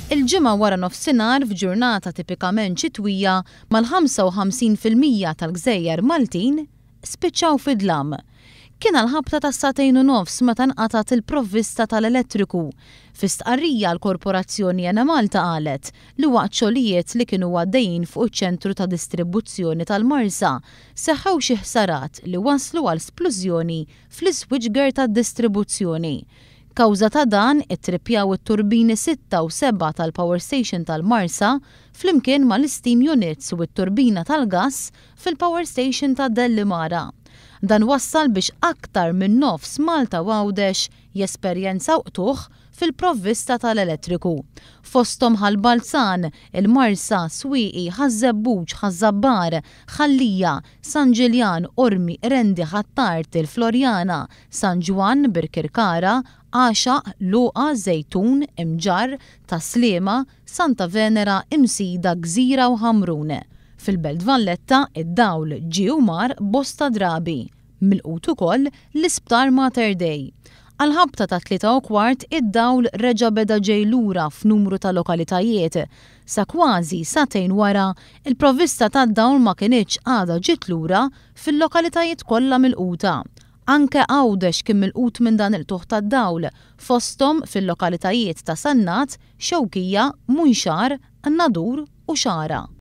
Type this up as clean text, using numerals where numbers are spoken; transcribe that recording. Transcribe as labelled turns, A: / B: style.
A: Il-ġimgħa wara nofsinhar f'ġurnata tipikament xitwija mal-55% tal-Gżejjer Maltin spiċċaw fid-dlam. Kien għall-ħabta ta' 2.5 meta nqatat il-provvista tal-elettriku. Fi stqarrija l-Korporazzjoni Ena Malta qalet li waqt xogħlijiet li kienu għaddejjin fuq iċ-ċentru ta' distribuzzjoni tal-Marsa seħħew xi ħsarat li waslu għal splużjoni fl-iswiċġger tad-distribuzzjoni. Kawża ta' dan ittrippjaw it-turbini 6 u 7 tal-Power Station tal-Marsa flimkien mal-steam units u t-turbina tal-gass fil-Power Station ta' Dellimara. Dan wassal biex aktar minn nofs Malta u Għawdex jesperjenzaw qtuħ fil-provvista tal-elettriku. Fosthom Ħalbalzan, il-Marsa, Swieqi, Ħażebbuġ, Ħażabbar, Ħallija, San Ġiljan, Ormi, Rendi, Ħattart, il-Florjana, San Ġwan, Birkirkara, Għaxaq, Luqa, Zejtun, Imġarr, Taslima, Santa Venera, Imsida, Gżira u Ħamrun. Fil-Belt Valletta id-dawl ġie u mar bosta drabi. Milqut ukoll l-Isptar Mater Dei. Għal-ħabta ta' 3:15 id-dawl reġa' beda ġej lura f'numru ta' lokalitajiet. Sa kważi satejn wara, il-provvista tad-dawl ma kinitx għadha ġiet lura fil-lokalitajiet kollha milquta. Anke Għawdex kien milqut minn dan il-tuħ tad-dawl, fosthom fil-lokalitajiet ta' Sannat, Xewkija, Munxar, Nadur u Xara.